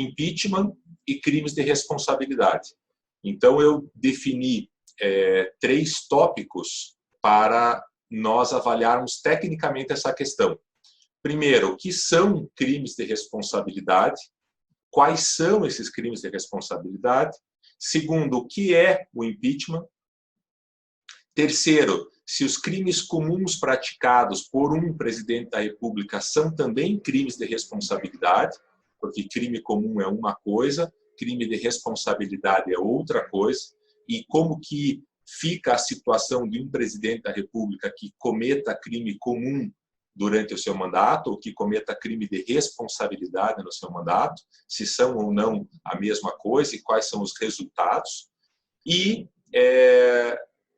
impeachment e crimes de responsabilidade. Então, eu defini 3 tópicos para nós avaliarmos tecnicamente essa questão. Primeiro, o que são crimes de responsabilidade? Quais são esses crimes de responsabilidade? Segundo, o que é o impeachment? Terceiro, se os crimes comuns praticados por um presidente da República são também crimes de responsabilidade, porque crime comum é uma coisa, crime de responsabilidade é outra coisa, e como que fica a situação de um presidente da República que cometa crime comum durante o seu mandato, ou que cometa crime de responsabilidade no seu mandato, se são ou não a mesma coisa e quais são os resultados. E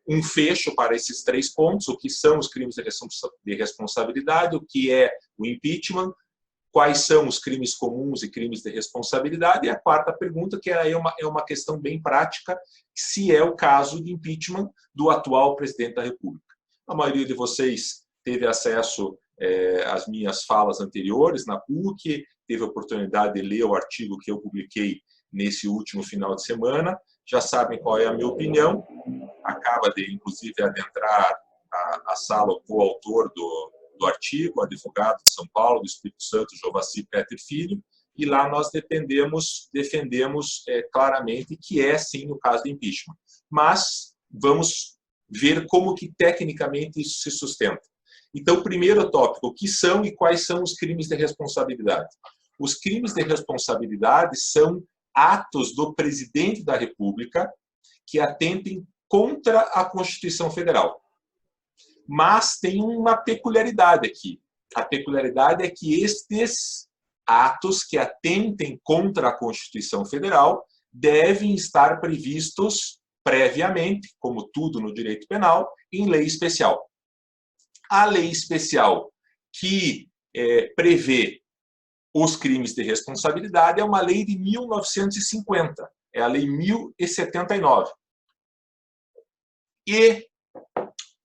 um fecho para esses 3 pontos, o que são os crimes de responsabilidade, o que é o impeachment, quais são os crimes comuns e crimes de responsabilidade, e a quarta pergunta, que é uma questão bem prática, se é o caso de impeachment do atual presidente da República. A maioria de vocês teve acesso às minhas falas anteriores na PUC, teve a oportunidade de ler o artigo que eu publiquei nesse último final de semana, já sabem qual é a minha opinião, acaba de, inclusive, adentrar a sala o coautor do artigo, advogado de São Paulo, do Espírito Santo, Jovacir Peter Filho, e lá nós defendemos claramente que é, sim, o caso de impeachment. Mas vamos ver como que tecnicamente isso se sustenta. Então, primeiro tópico, o que são e quais são os crimes de responsabilidade? Os crimes de responsabilidade são atos do presidente da República que atentem contra a Constituição Federal. Mas tem uma peculiaridade aqui. A peculiaridade é que estes atos que atentem contra a Constituição Federal devem estar previstos previamente, como tudo no direito penal, em lei especial. A lei especial que prevê os crimes de responsabilidade é uma lei de 1950, é a Lei 1079. E,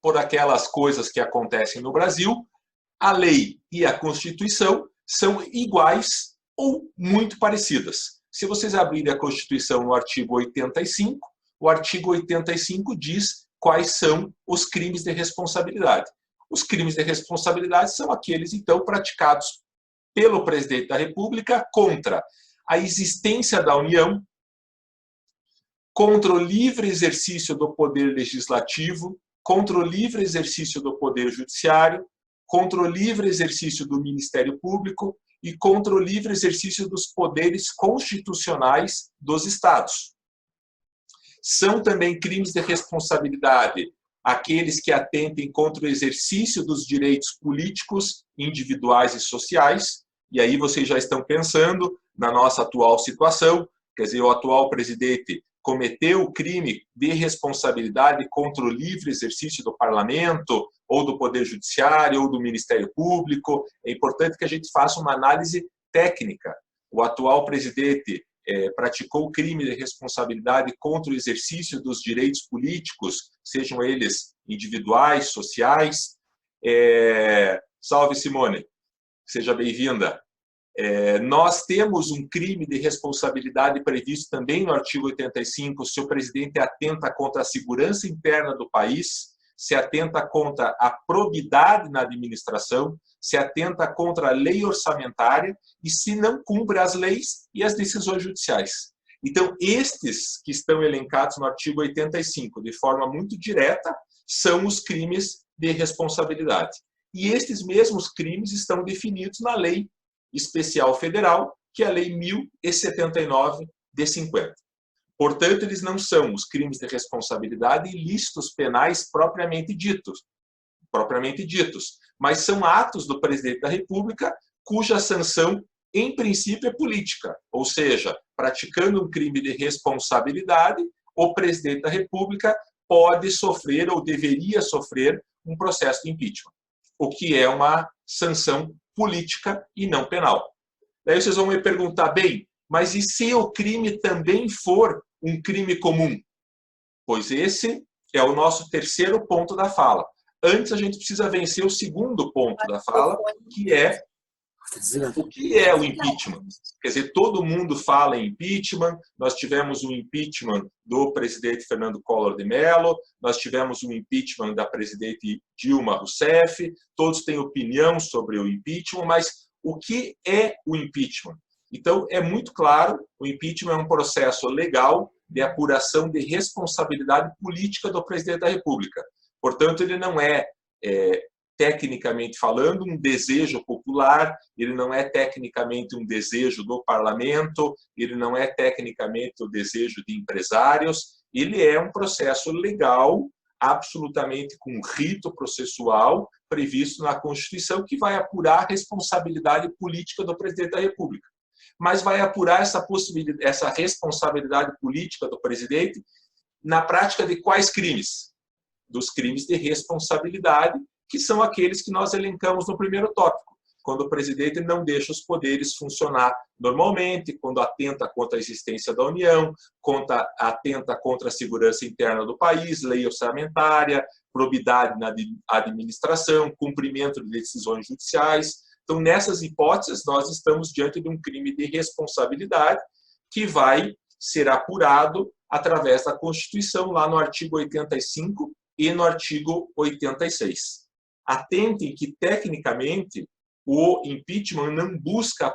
por aquelas coisas que acontecem no Brasil, a lei e a Constituição são iguais ou muito parecidas. Se vocês abrirem a Constituição no artigo 85, o artigo 85 diz quais são os crimes de responsabilidade. Os crimes de responsabilidade são aqueles, então, praticados pelo presidente da República contra a existência da União, contra o livre exercício do poder legislativo, contra o livre exercício do poder judiciário, contra o livre exercício do Ministério Público e contra o livre exercício dos poderes constitucionais dos Estados. São também crimes de responsabilidade aqueles que atentem contra o exercício dos direitos políticos, individuais e sociais, e aí vocês já estão pensando na nossa atual situação, quer dizer, o atual presidente cometeu o crime de responsabilidade contra o livre exercício do parlamento, ou do Poder Judiciário, ou do Ministério Público. É importante que a gente faça uma análise técnica. O atual presidente praticou o crime de responsabilidade contra o exercício dos direitos políticos, sejam eles individuais, sociais. Salve, Simone. Seja bem-vinda. Nós temos um crime de responsabilidade previsto também no artigo 85, se o presidente atenta contra a segurança interna do país, se atenta contra a probidade na administração, se atenta contra a lei orçamentária e se não cumpre as leis e as decisões judiciais. Então, estes que estão elencados no artigo 85, de forma muito direta, são os crimes de responsabilidade. E estes mesmos crimes estão definidos na Lei Especial Federal, que é a Lei 1079 de 50. Portanto, eles não são os crimes de responsabilidade ilícitos penais propriamente ditos, mas são atos do presidente da República cuja sanção, em princípio, é política, ou seja, praticando um crime de responsabilidade, o presidente da República pode sofrer ou deveria sofrer um processo de impeachment, o que é uma sanção política e não penal. Daí vocês vão me perguntar, bem, mas e se o crime também for um crime comum? Pois esse é o nosso terceiro ponto da fala. Antes, a gente precisa vencer o segundo ponto da fala, que é O que é o impeachment? Quer dizer, todo mundo fala em impeachment, nós tivemos um impeachment do presidente Fernando Collor de Mello, nós tivemos um impeachment da presidente Dilma Rousseff, todos têm opinião sobre o impeachment, mas o que é o impeachment? Então, é muito claro, o impeachment é um processo legal de apuração de responsabilidade política do presidente da República. Portanto, ele não é tecnicamente falando, um desejo popular, ele não é tecnicamente um desejo do parlamento, ele não é tecnicamente o desejo de empresários, ele é um processo legal, absolutamente com rito processual previsto na Constituição, que vai apurar a responsabilidade política do presidente da República. Mas vai apurar essa responsabilidade política do presidente na prática de quais crimes? Dos crimes de responsabilidade, que são aqueles que nós elencamos no primeiro tópico, quando o presidente não deixa os poderes funcionar normalmente, quando atenta contra a existência da União, atenta contra a segurança interna do país, lei orçamentária, probidade na administração, cumprimento de decisões judiciais. Então, nessas hipóteses, nós estamos diante de um crime de responsabilidade que vai ser apurado através da Constituição, lá no artigo 85 e no artigo 86. Atentem que, tecnicamente, o impeachment não busca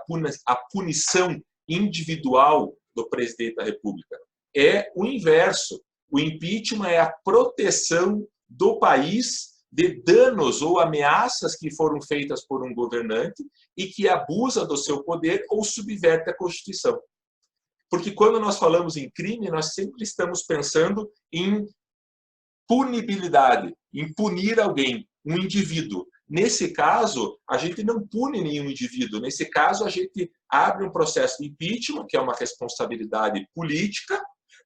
a punição individual do presidente da República. É o inverso. O impeachment é a proteção do país de danos ou ameaças que foram feitas por um governante e que abusa do seu poder ou subverte a Constituição. Porque quando nós falamos em crime, nós sempre estamos pensando em punibilidade, em punir alguém, um indivíduo. Nesse caso, a gente não pune nenhum indivíduo. Nesse caso, a gente abre um processo de impeachment, que é uma responsabilidade política,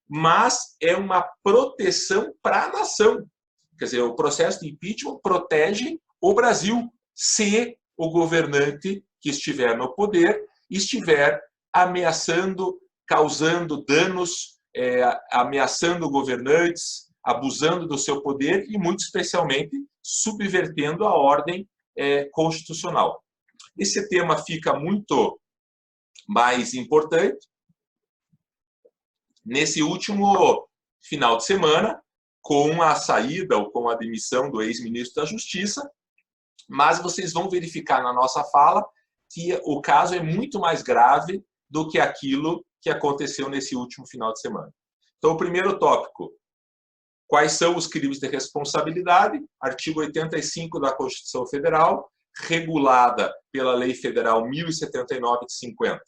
mas é uma proteção para a nação. Quer dizer, o processo de impeachment protege o Brasil se o governante que estiver no poder estiver ameaçando, causando danos, ameaçando governantes, abusando do seu poder e, muito especialmente, subvertendo a ordem constitucional. Esse tema fica muito mais importante nesse último final de semana, com a saída ou com a demissão do ex-ministro da Justiça, mas vocês vão verificar na nossa fala que o caso é muito mais grave do que aquilo que aconteceu nesse último final de semana. Então, o primeiro tópico: quais são os crimes de responsabilidade? Artigo 85 da Constituição Federal, regulada pela Lei Federal 1079 de 50.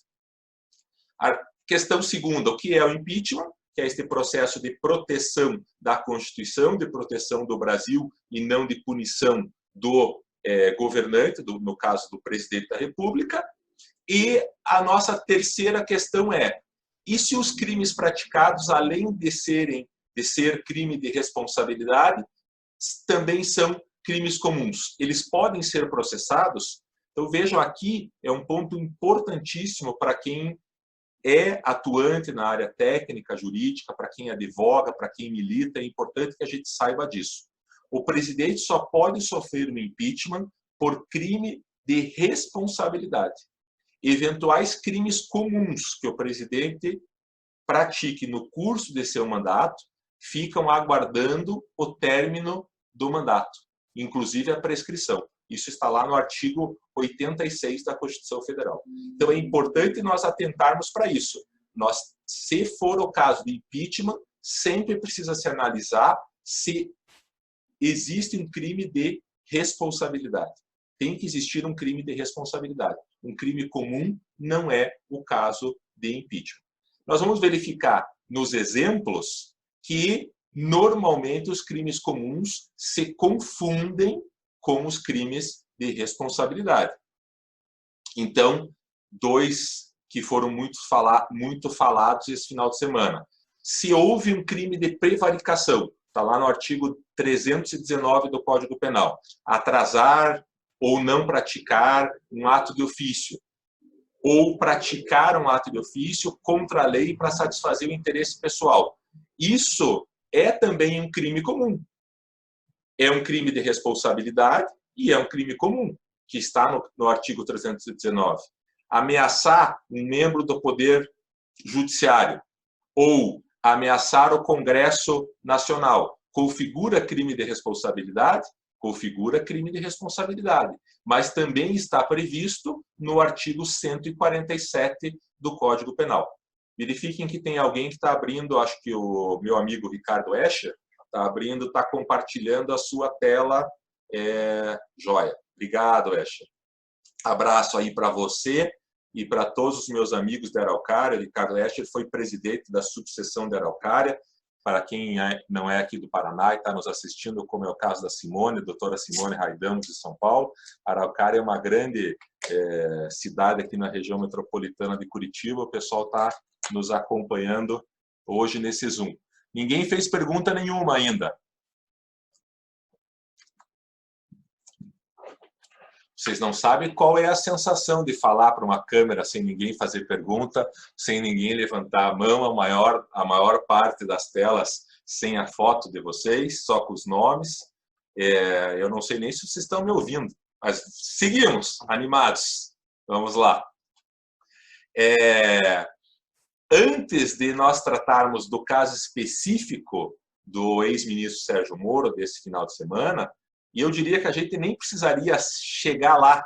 A questão segunda: o que é o impeachment? Que é este processo de proteção da Constituição, de proteção do Brasil e não de punição do governante, no caso do presidente da República. E a nossa terceira questão é: e se os crimes praticados, além de ser crime de responsabilidade, também são crimes comuns? Eles podem ser processados? Então, vejam, aqui é um ponto importantíssimo para quem é atuante na área técnica, jurídica, para quem advoga, para quem milita. É importante que a gente saiba disso. O presidente só pode sofrer um impeachment por crime de responsabilidade. Eventuais crimes comuns que o presidente pratique no curso de seu mandato ficam aguardando o término do mandato, inclusive a prescrição. Isso está lá no artigo 86 da Constituição Federal. Então, é importante nós atentarmos para isso. Se for o caso de impeachment, sempre precisa se analisar se existe um crime de responsabilidade. Tem que existir um crime de responsabilidade. Um crime comum não é o caso de impeachment. Nós vamos verificar nos exemplos que, normalmente, os crimes comuns se confundem com os crimes de responsabilidade. Então, dois que foram muito falados esse final de semana. Se houve um crime de prevaricação, está lá no artigo 319 do Código Penal, atrasar ou não praticar um ato de ofício, ou praticar um ato de ofício contra a lei para satisfazer o interesse pessoal. Isso é também um crime comum. É um crime de responsabilidade e é um crime comum. que está no artigo 319. Ameaçar um membro do Poder Judiciário ou ameaçar o Congresso Nacional configura crime de responsabilidade? Configura crime de responsabilidade, mas também está previsto no artigo 147 do Código Penal. Verifiquem que tem alguém que está abrindo, acho que o meu amigo Ricardo Escher está abrindo, está compartilhando a sua tela. Joia. Obrigado, Escher. Abraço aí para você e para todos os meus amigos da Araucária. Ricardo Escher foi presidente da subseção da Araucária. Para quem não é aqui do Paraná e está nos assistindo, como é o caso da Simone, doutora Simone Raidamos, de São Paulo. Araucária é uma grande cidade aqui na região metropolitana de Curitiba. O pessoal está nos acompanhando hoje nesse Zoom. Ninguém fez pergunta nenhuma ainda. Vocês não sabem qual é a sensação de falar para uma câmera sem ninguém fazer pergunta, sem ninguém levantar a mão, a maior parte das telas sem a foto de vocês, só com os nomes. Eu não sei nem se vocês estão me ouvindo, mas seguimos, animados. Vamos lá. Antes de nós tratarmos do caso específico do ex-ministro Sérgio Moro, desse final de semana, e eu diria que a gente nem precisaria chegar lá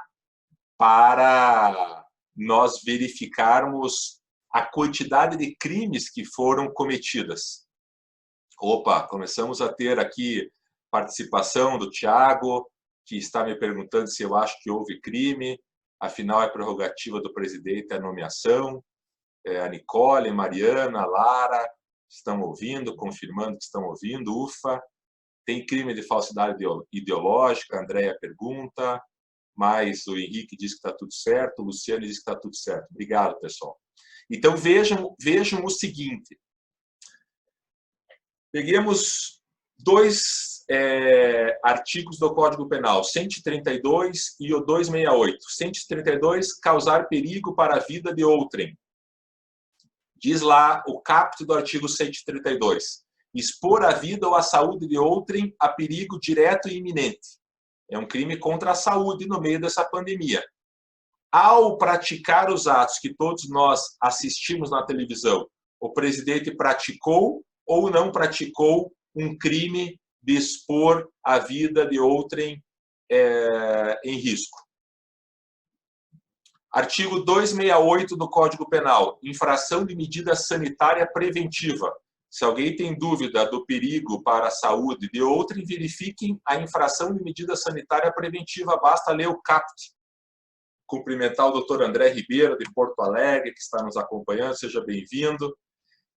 para nós verificarmos a quantidade de crimes que foram cometidas. Opa, começamos a ter aqui participação do Tiago, que está me perguntando se eu acho que houve crime, afinal é prerrogativa do presidente a nomeação. A Nicole, Mariana, Lara estão ouvindo, confirmando que estão ouvindo, ufa. Tem crime de falsidade ideológica, a Andréia pergunta, mas o Henrique diz que está tudo certo, o Luciano diz que está tudo certo. Obrigado, pessoal. Então, vejam o seguinte. Peguemos dois artigos do Código Penal, 132 e o 268. 132, causar perigo para a vida de outrem. Diz lá o caput do artigo 132. Expor a vida ou a saúde de outrem a perigo direto e iminente. É um crime contra a saúde no meio dessa pandemia. Ao praticar os atos que todos nós assistimos na televisão, o presidente praticou ou não praticou um crime de expor a vida de outrem em risco. Artigo 268 do Código Penal, infração de medida sanitária preventiva. Se alguém tem dúvida do perigo para a saúde de outrem, verifiquem a infração de medida sanitária preventiva. Basta ler o caput. Cumprimentar o doutor André Ribeiro, de Porto Alegre, que está nos acompanhando. Seja bem-vindo.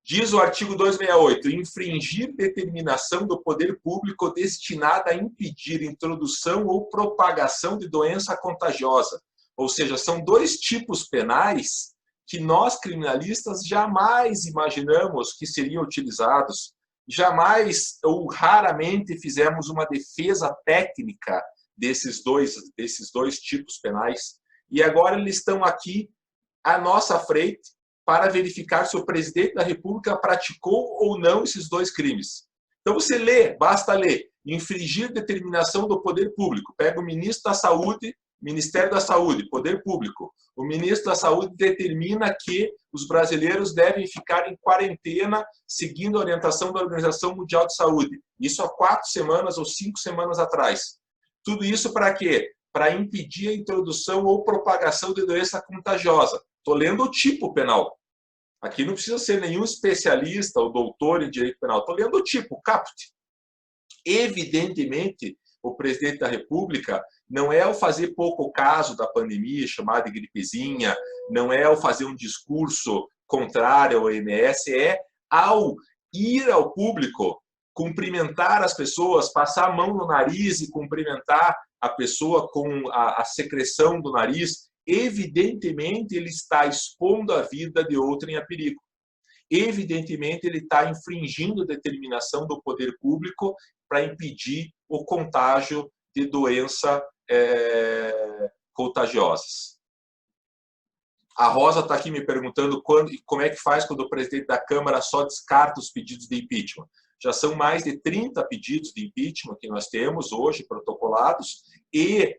Diz o artigo 268, infringir determinação do poder público destinada a impedir introdução ou propagação de doença contagiosa. Ou seja, são dois tipos penais que nós, criminalistas, jamais imaginamos que seriam utilizados, jamais ou raramente fizemos uma defesa técnica desses dois tipos penais. E agora eles estão aqui à nossa frente para verificar se o presidente da República praticou ou não esses dois crimes. Então você lê, basta ler, infringir determinação do poder público. Pega o ministro da Saúde, Ministério da Saúde, Poder Público. O ministro da Saúde determina que os brasileiros devem ficar em quarentena seguindo a orientação da Organização Mundial de Saúde. Isso há 4 semanas ou 5 semanas atrás. Tudo isso para quê? Para impedir a introdução ou propagação de doença contagiosa. Estou lendo o tipo penal. Aqui não precisa ser nenhum especialista ou doutor em direito penal. Estou lendo o tipo, caput. Evidentemente, o presidente da República não é ao fazer pouco caso da pandemia, chamada de gripezinha, não é ao fazer um discurso contrário ao OMS, é ao ir ao público, cumprimentar as pessoas, passar a mão no nariz e cumprimentar a pessoa com a secreção do nariz. Evidentemente, ele está expondo a vida de outrem a perigo. Evidentemente, ele está infringindo a determinação do poder público para impedir o contágio de doença contagiosas. A Rosa está aqui me perguntando como é que faz quando o presidente da Câmara só descarta os pedidos de impeachment. Já são mais de 30 pedidos de impeachment que nós temos hoje protocolados e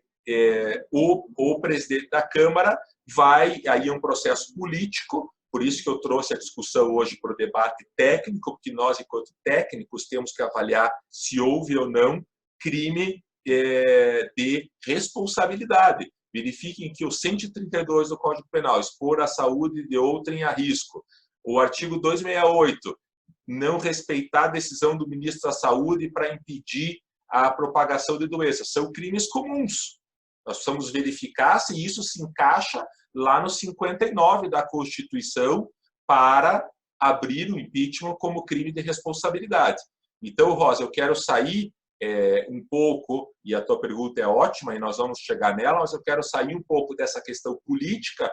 o presidente da Câmara vai, aí é um processo político, por isso que eu trouxe a discussão hoje para o debate técnico, porque nós, enquanto técnicos, temos que avaliar se houve ou não crime de responsabilidade. Verifiquem que o 132 do Código Penal, expor a saúde de outrem a risco. O artigo 268, não respeitar a decisão do ministro da Saúde para impedir a propagação de doenças. São crimes comuns. Nós precisamos verificar se isso se encaixa lá no 59 da Constituição para abrir o impeachment como crime de responsabilidade. Então, Rosa, eu quero sair um pouco, e a tua pergunta é ótima, e nós vamos chegar nela, mas eu quero sair um pouco dessa questão política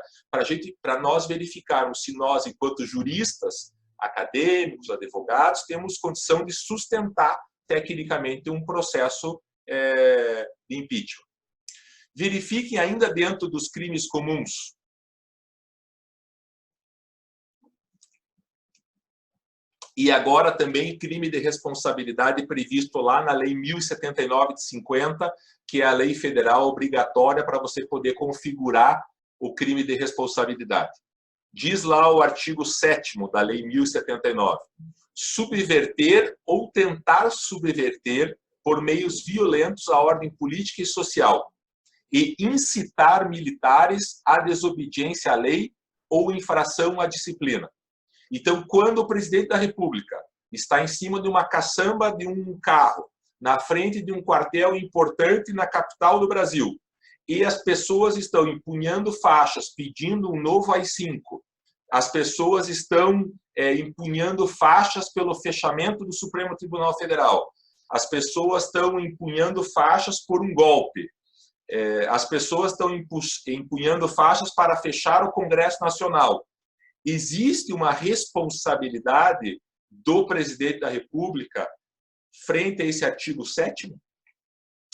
para nós verificarmos se nós, enquanto juristas, acadêmicos, advogados, temos condição de sustentar tecnicamente um processo de impeachment. Verifiquem ainda dentro dos crimes comuns. E agora também crime de responsabilidade previsto lá na Lei 1079 de 50, que é a lei federal obrigatória para você poder configurar o crime de responsabilidade. Diz lá o artigo 7º da Lei 1079. Subverter ou tentar subverter por meios violentos a ordem política e social e incitar militares à desobediência à lei ou infração à disciplina. Então, quando o presidente da República está em cima de uma caçamba de um carro, na frente de um quartel importante na capital do Brasil, e as pessoas estão empunhando faixas, pedindo um novo AI-5, as pessoas estão empunhando faixas pelo fechamento do Supremo Tribunal Federal, as pessoas estão empunhando faixas por um golpe, as pessoas estão empunhando faixas para fechar o Congresso Nacional. Existe uma responsabilidade do presidente da República frente a esse artigo 7º?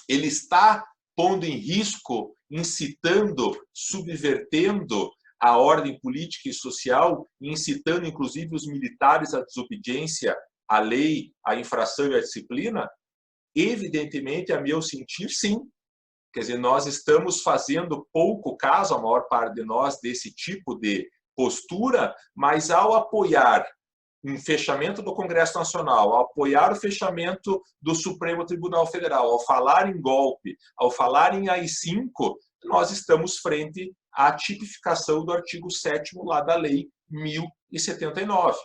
Ele está pondo em risco, incitando, subvertendo a ordem política e social, incitando inclusive os militares à desobediência à lei, à infração e à disciplina? Evidentemente, a meu sentir, sim. Quer dizer, nós estamos fazendo pouco caso, a maior parte de nós, desse tipo de postura, mas ao apoiar um fechamento do Congresso Nacional, ao apoiar o fechamento do Supremo Tribunal Federal, ao falar em golpe, ao falar em AI-5, nós estamos frente à tipificação do artigo 7º lá da Lei 1079.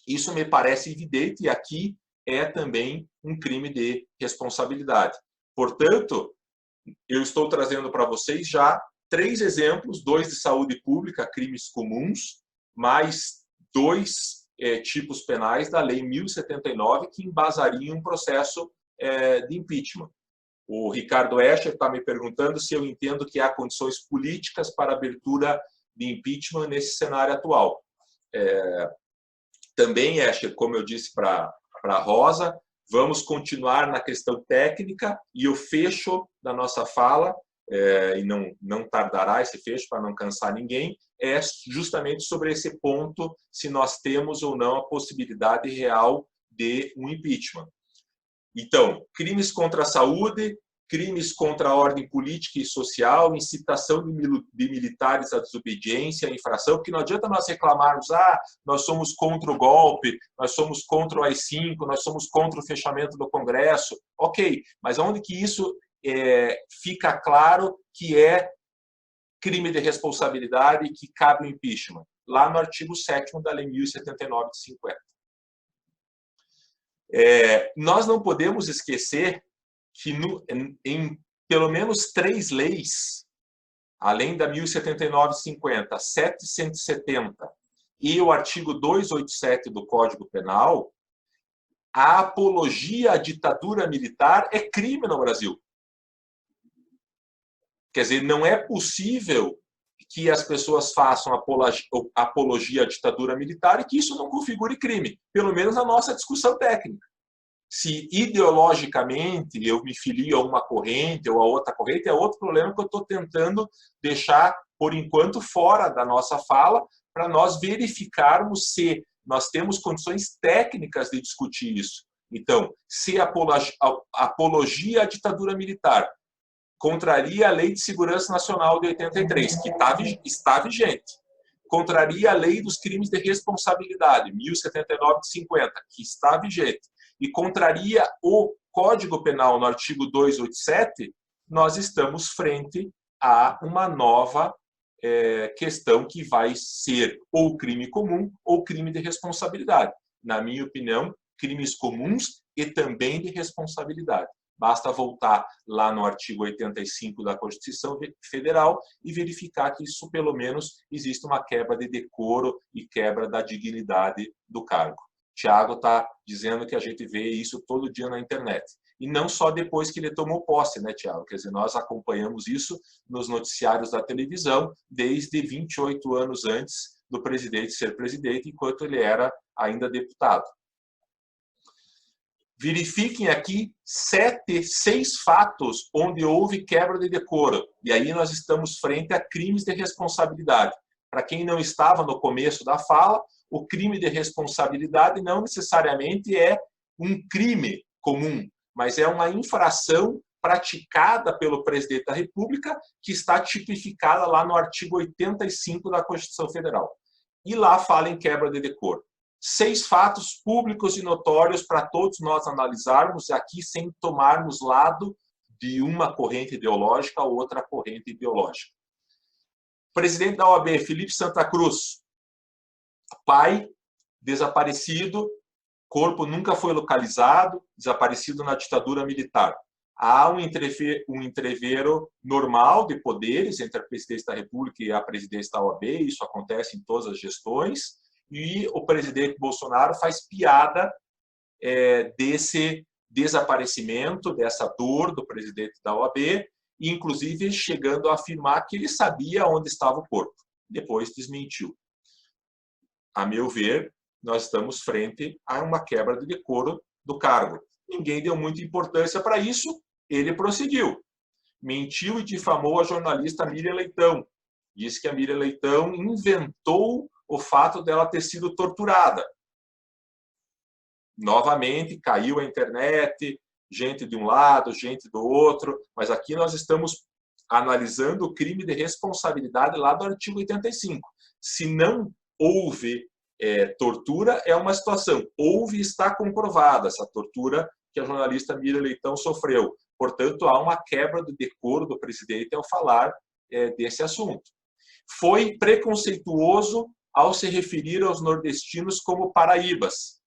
Isso me parece evidente e aqui é também um crime de responsabilidade. Portanto, eu estou trazendo para vocês já 3 exemplos, 2 de saúde pública, crimes comuns, mais 2 tipos penais da Lei 1079 que embasariam um processo de impeachment. O Ricardo Escher está me perguntando se eu entendo que há condições políticas para abertura de impeachment nesse cenário atual. Também, Escher, como eu disse para a Rosa, vamos continuar na questão técnica e o fecho da nossa fala, e não tardará esse fecho para não cansar ninguém, é justamente sobre esse ponto, se nós temos ou não a possibilidade real de um impeachment. Então, crimes contra a saúde, crimes contra a ordem política e social, incitação de militares à desobediência, infração, porque não adianta nós reclamarmos, nós somos contra o golpe, nós somos contra o AI-5, nós somos contra o fechamento do Congresso. Ok, mas onde que isso fica claro que é crime de responsabilidade e que cabe o impeachment? Lá no artigo 7º da Lei 1079 de 50. Nós não podemos esquecer que em pelo menos 3 leis, além da 1079 de 50, 770 e o artigo 287 do Código Penal, a apologia à ditadura militar é crime no Brasil. Quer dizer, não é possível que as pessoas façam apologia à ditadura militar e que isso não configure crime, pelo menos na nossa discussão técnica. Se ideologicamente eu me filio a uma corrente ou a outra corrente, é outro problema que eu estou tentando deixar, por enquanto, fora da nossa fala, para nós verificarmos se nós temos condições técnicas de discutir isso. Então, se apologia à ditadura militar Contraria a Lei de Segurança Nacional de 83, que está vigente. Contraria a Lei dos Crimes de Responsabilidade, 1079 de 50, que está vigente. E contraria o Código Penal no artigo 287, nós estamos frente a uma nova questão que vai ser ou crime comum ou crime de responsabilidade. Na minha opinião, crimes comuns e também de responsabilidade. Basta voltar lá no artigo 85 da Constituição Federal e verificar que isso, pelo menos, existe uma quebra de decoro e quebra da dignidade do cargo. Tiago está dizendo que a gente vê isso todo dia na internet. E não só depois que ele tomou posse, né, Tiago? Quer dizer, nós acompanhamos isso nos noticiários da televisão desde 28 anos antes do presidente ser presidente, enquanto ele era ainda deputado. Verifiquem aqui 6 fatos onde houve quebra de decoro. E aí nós estamos frente a crimes de responsabilidade. Para quem não estava no começo da fala, o crime de responsabilidade não necessariamente é um crime comum, mas é uma infração praticada pelo presidente da República que está tipificada lá no artigo 85 da Constituição Federal. E lá fala em quebra de decoro. 6 fatos públicos e notórios para todos nós analisarmos aqui sem tomarmos lado de uma corrente ideológica ou outra corrente ideológica. Presidente da OAB, Felipe Santa Cruz, pai, desaparecido, corpo nunca foi localizado, desaparecido na ditadura militar. Há um entreveiro normal de poderes entre a presidência da República e a presidência da OAB, isso acontece em todas as gestões, e o presidente Bolsonaro faz piada desse desaparecimento, dessa dor do presidente da OAB, e inclusive chegando a afirmar que ele sabia onde estava o corpo. Depois desmentiu. A meu ver, nós estamos frente a uma quebra de decoro do cargo. Ninguém deu muita importância para isso, ele prosseguiu. Mentiu e difamou a jornalista Miriam Leitão. Disse que a Miriam Leitão inventou o fato dela ter sido torturada. Novamente, caiu a internet, gente de um lado, gente do outro, mas aqui nós estamos analisando o crime de responsabilidade lá do artigo 85. Se não houve tortura, é uma situação. Houve e está comprovada essa tortura que a jornalista Miriam Leitão sofreu. Portanto, há uma quebra do decoro do presidente ao falar desse assunto. Foi preconceituoso ao se referir aos nordestinos como paraíbas.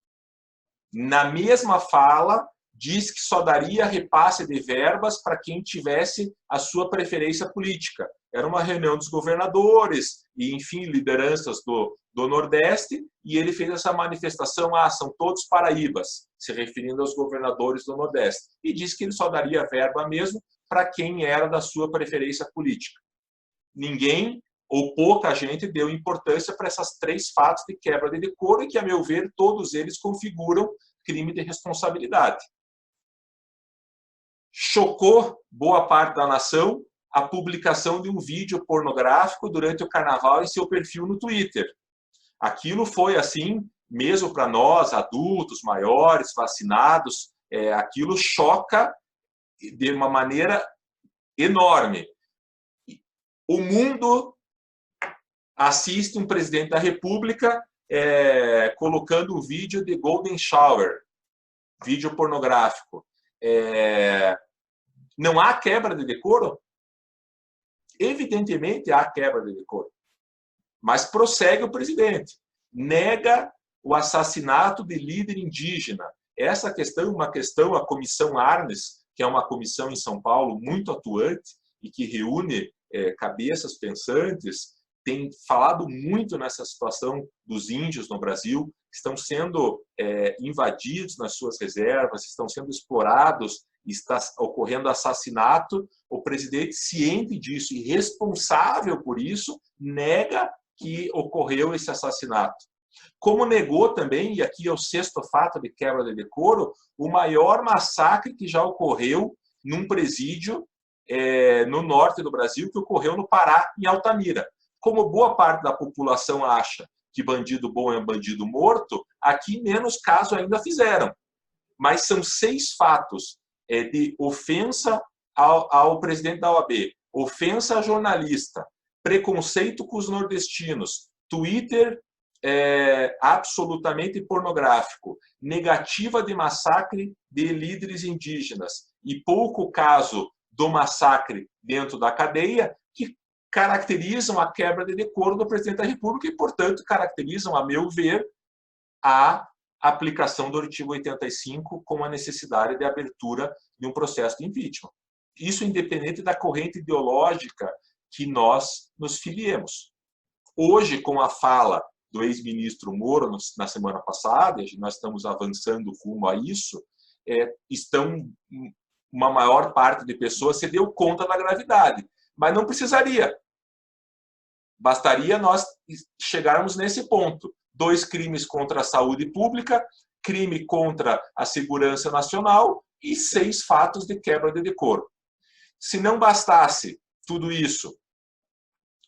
Na mesma fala, diz que só daria repasse de verbas para quem tivesse a sua preferência política. Era uma reunião dos governadores e, enfim, lideranças do Nordeste, e ele fez essa manifestação, são todos paraíbas, se referindo aos governadores do Nordeste. E disse que ele só daria verba mesmo para quem era da sua preferência política. Ninguém ou pouca gente deu importância para esses 3 fatos de quebra de decoro e que, a meu ver, todos eles configuram crime de responsabilidade. Chocou boa parte da nação a publicação de um vídeo pornográfico durante o carnaval em seu perfil no Twitter. Aquilo foi assim, mesmo para nós, adultos, maiores, vacinados, aquilo choca de uma maneira enorme. O mundo assiste um presidente da República colocando um vídeo de Golden Shower, vídeo pornográfico. Não há quebra de decoro? Evidentemente há quebra de decoro. Mas prossegue o presidente. Nega o assassinato de líder indígena. Essa questão é uma questão, a Comissão Arnes, que é uma comissão em São Paulo muito atuante e que reúne cabeças pensantes, tem falado muito nessa situação dos índios no Brasil, que estão sendo invadidos nas suas reservas, estão sendo explorados, está ocorrendo assassinato. O presidente, ciente disso e responsável por isso, nega que ocorreu esse assassinato. Como negou também, e aqui é o 6º fato de quebra de decoro, o maior massacre que já ocorreu num presídio no norte do Brasil, que ocorreu no Pará, em Altamira. Como boa parte da população acha que bandido bom é bandido morto, aqui menos caso ainda fizeram. Mas são 6 fatos de ofensa ao presidente da OAB, ofensa a jornalista, preconceito com os nordestinos, Twitter absolutamente pornográfico, negativa de massacre de líderes indígenas e pouco caso do massacre dentro da cadeia, que caracterizam a quebra de decoro do presidente da República e, portanto, caracterizam, a meu ver, a aplicação do artigo 85 com a necessidade de abertura de um processo de impeachment. Isso independente da corrente ideológica que nós nos filiemos. Hoje, com a fala do ex-ministro Moro na semana passada, nós estamos avançando rumo a isso, uma maior parte de pessoas se deu conta da gravidade, mas não precisaria. Bastaria nós chegarmos nesse ponto. 2 crimes contra a saúde pública, crime contra a segurança nacional e 6 fatos de quebra de decoro. Se não bastasse tudo isso,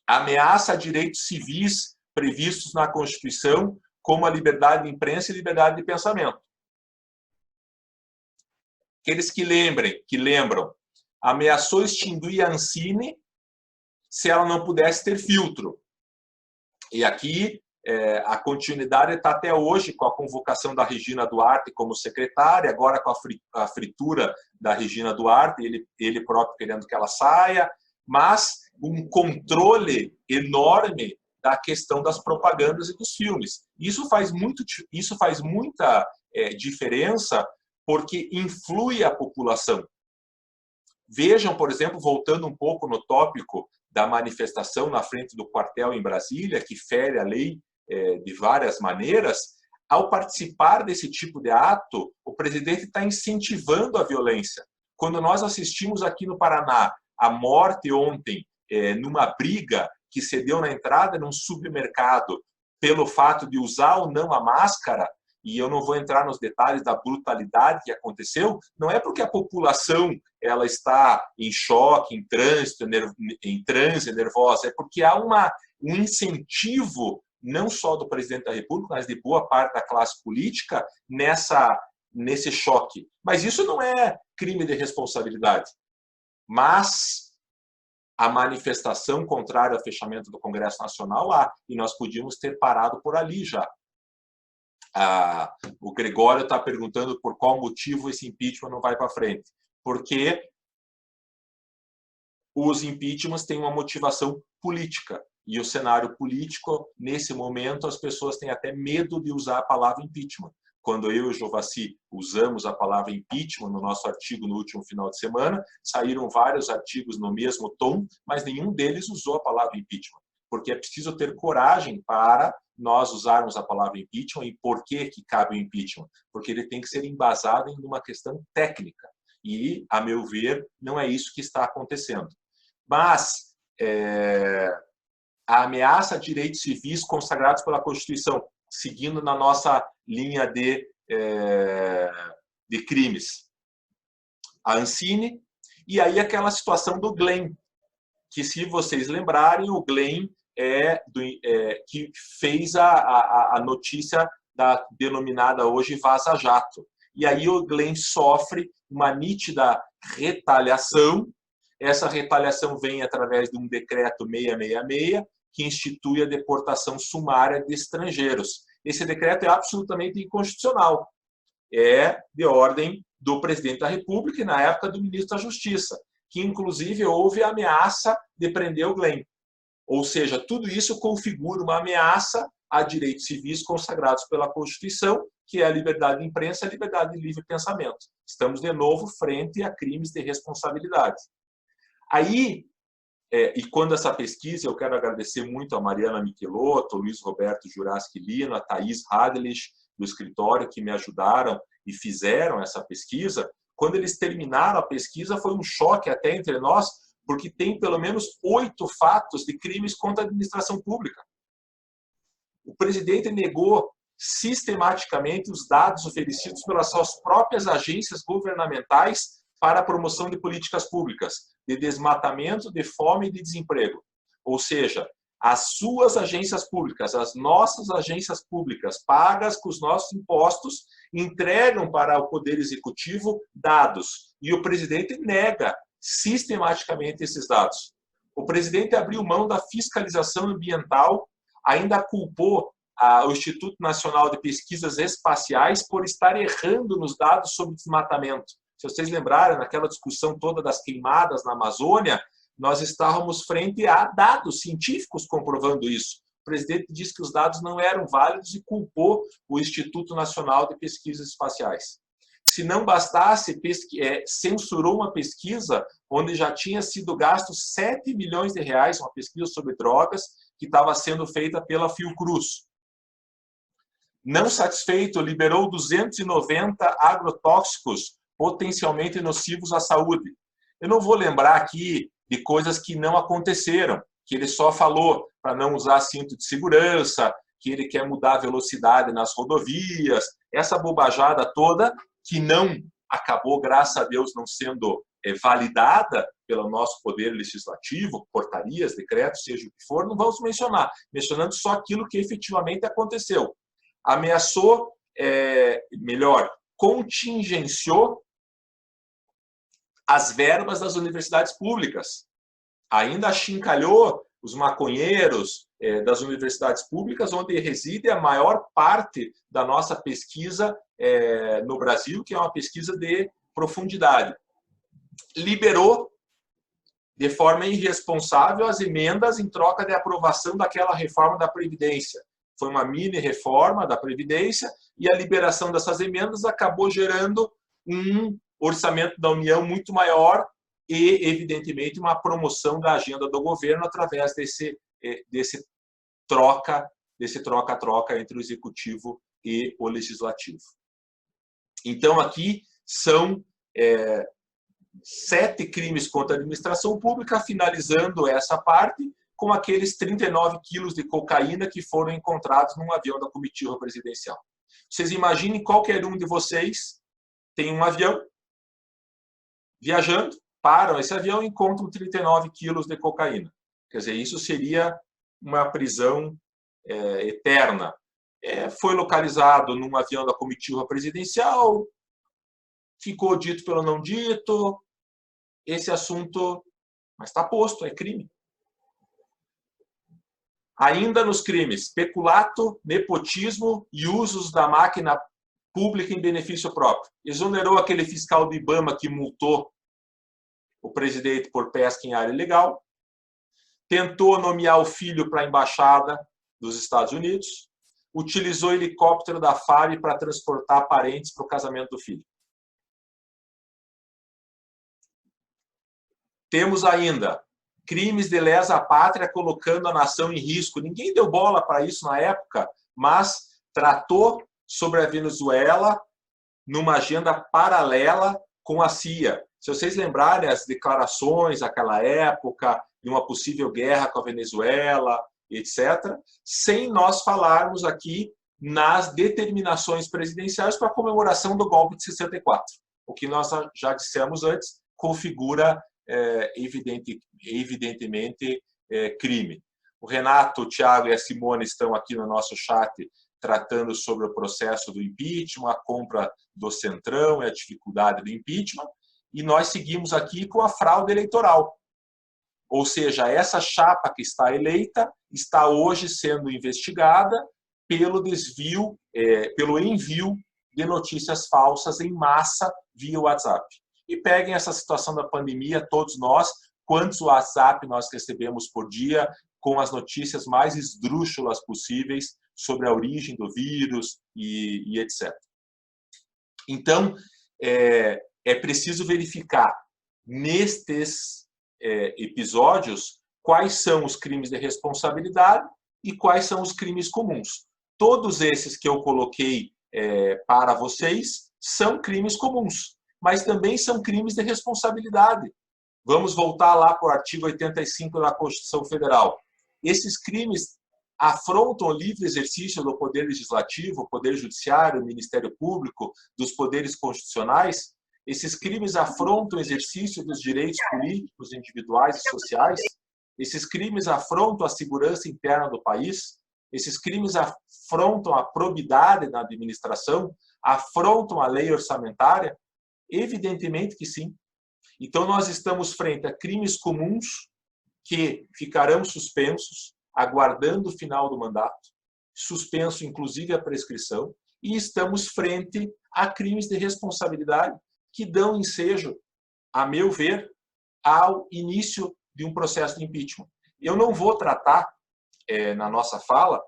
ameaça a direitos civis previstos na Constituição, como a liberdade de imprensa e liberdade de pensamento. Aqueles que lembram, ameaçou extinguir a Ancine se ela não pudesse ter filtro. E aqui a continuidade está até hoje com a convocação da Regina Duarte como secretária, agora com a fritura da Regina Duarte, ele próprio querendo que ela saia, mas um controle enorme da questão das propagandas e dos filmes. Isso faz muita diferença porque influi a população. Vejam, por exemplo, voltando um pouco no tópico da manifestação na frente do quartel em Brasília, que fere a lei de várias maneiras, ao participar desse tipo de ato, o presidente está incentivando a violência. Quando nós assistimos aqui no Paraná a morte ontem, numa briga que se deu na entrada de um supermercado pelo fato de usar ou não a máscara, e eu não vou entrar nos detalhes da brutalidade que aconteceu, não é porque a população ela está em choque, em trânsito, em transe, nervosa, é porque há um incentivo, não só do presidente da República, mas de boa parte da classe política, nesse choque. Mas isso não é crime de responsabilidade. Mas a manifestação contrária ao fechamento do Congresso Nacional há, e nós podíamos ter parado por ali já. O Gregório está perguntando por qual motivo esse impeachment não vai para frente. Porque os impeachments têm uma motivação política. E o cenário político, nesse momento, as pessoas têm até medo de usar a palavra impeachment. Quando eu e o Jovassi usamos a palavra impeachment no nosso artigo no último final de semana, saíram vários artigos no mesmo tom, mas nenhum deles usou a palavra impeachment. Porque é preciso ter coragem para nós usarmos a palavra impeachment. E por que cabe o impeachment? Porque ele tem que ser embasado em uma questão técnica. E, a meu ver, não é isso que está acontecendo. Mas a ameaça a direitos civis consagrados pela Constituição, seguindo na nossa linha de crimes. A Ancine, e aí aquela situação do Glenn, que, se vocês lembrarem, o Glenn que fez a notícia da denominada hoje Vaza Jato. E aí o Glenn sofre uma nítida retaliação. Essa retaliação vem através de um decreto 666, que institui a deportação sumária de estrangeiros. Esse decreto é absolutamente inconstitucional. É de ordem do presidente da República e, na época, do ministro da Justiça, que, inclusive, houve a ameaça de prender o Glenn. Ou seja, tudo isso configura uma ameaça a direitos civis consagrados pela Constituição, que é a liberdade de imprensa e a liberdade de livre pensamento. Estamos, de novo, frente a crimes de responsabilidade. Aí, e quando essa pesquisa, eu quero agradecer muito a Mariana Michelotto, Luiz Roberto Juraski Lino, a Thaís Hadlich, do escritório, que me ajudaram e fizeram essa pesquisa. Quando eles terminaram a pesquisa, foi um choque até entre nós, porque tem pelo menos 8 fatos de crimes contra a administração pública. O presidente negou sistematicamente os dados oferecidos pelas suas próprias agências governamentais para a promoção de políticas públicas, de desmatamento, de fome e de desemprego. Ou seja, as suas agências públicas, as nossas agências públicas, pagas com os nossos impostos, entregam para o Poder Executivo dados. E o presidente nega sistematicamente esses dados. O presidente abriu mão da fiscalização ambiental, ainda culpou o Instituto Nacional de Pesquisas Espaciais por estar errando nos dados sobre desmatamento. Se vocês lembrarem, naquela discussão toda das queimadas na Amazônia, nós estávamos frente a dados científicos comprovando isso. O presidente disse que os dados não eram válidos e culpou o Instituto Nacional de Pesquisas Espaciais. Se não bastasse, censurou uma pesquisa onde já tinha sido gasto 7 milhões de reais, uma pesquisa sobre drogas, que estava sendo feita pela Fiocruz. Não satisfeito, liberou 290 agrotóxicos potencialmente nocivos à saúde. Eu não vou lembrar aqui de coisas que não aconteceram, que ele só falou para não usar cinto de segurança, que ele quer mudar a velocidade nas rodovias, essa bobajada toda que não acabou, graças a Deus, não sendo validada pelo nosso poder legislativo, portarias, decretos, seja o que for, não vamos mencionar, mencionando só aquilo que efetivamente aconteceu. Ameaçou, contingenciou as verbas das universidades públicas. Ainda achincalhou os maconheiros das universidades públicas, onde reside a maior parte da nossa pesquisa no Brasil, que é uma pesquisa de profundidade. Liberou, de forma irresponsável, as emendas em troca de aprovação daquela reforma da Previdência. Foi uma mini-reforma da Previdência e a liberação dessas emendas acabou gerando um orçamento da União muito maior e, evidentemente, uma promoção da agenda do governo através desse troca-troca entre o Executivo e o Legislativo. Então, aqui são 7 crimes contra a administração pública, finalizando essa parte com aqueles 39 quilos de cocaína que foram encontrados num avião da comitiva presidencial. Vocês imaginem, qualquer um de vocês tem um avião, viajando, param esse avião e encontram 39 quilos de cocaína. Quer dizer, isso seria uma prisão eterna. Foi localizado num avião da comitiva presidencial, ficou dito pelo não dito, esse assunto, mas está posto, é crime. Ainda nos crimes, peculato, nepotismo e usos da máquina pública em benefício próprio. Exonerou aquele fiscal do IBAMA que multou o presidente por pesca em área ilegal. Tentou nomear o filho para a embaixada dos Estados Unidos. Utilizou helicóptero da FAB para transportar parentes para o casamento do filho. Temos ainda crimes de lesa pátria colocando a nação em risco. Ninguém deu bola para isso na época, mas tratou sobre a Venezuela numa agenda paralela com a CIA. Se vocês lembrarem as declarações daquela época, de uma possível guerra com a Venezuela, etc., sem nós falarmos aqui nas determinações presidenciais para a comemoração do golpe de 64. O que nós já dissemos antes configura evidentemente crime. O Renato, o Thiago e a Simone estão aqui no nosso chat tratando sobre o processo do impeachment, a compra do Centrão e a dificuldade do impeachment, e nós seguimos aqui com a fraude eleitoral. Ou seja, essa chapa que está eleita está hoje sendo investigada pelo desvio, pelo envio de notícias falsas em massa via WhatsApp. E peguem essa situação da pandemia, todos nós, quantos WhatsApp nós recebemos por dia com as notícias mais esdrúxulas possíveis sobre a origem do vírus e etc. Então, é preciso verificar nestes episódios quais são os crimes de responsabilidade e quais são os crimes comuns. Todos esses que eu coloquei para vocês são crimes comuns, mas também são crimes de responsabilidade. Vamos voltar lá para o artigo 85 da Constituição Federal. Esses crimes afrontam o livre exercício do Poder Legislativo, Poder Judiciário, Ministério Público, dos poderes constitucionais. Esses crimes afrontam o exercício dos direitos políticos, individuais e sociais. Esses crimes afrontam a segurança interna do país. Esses crimes afrontam a probidade na administração, afrontam a lei orçamentária. Evidentemente que sim. Então, nós estamos frente a crimes comuns que ficarão suspensos, aguardando o final do mandato, suspenso inclusive a prescrição, e estamos frente a crimes de responsabilidade que dão ensejo, a meu ver, ao início de um processo de impeachment. Eu não vou tratar, na nossa fala,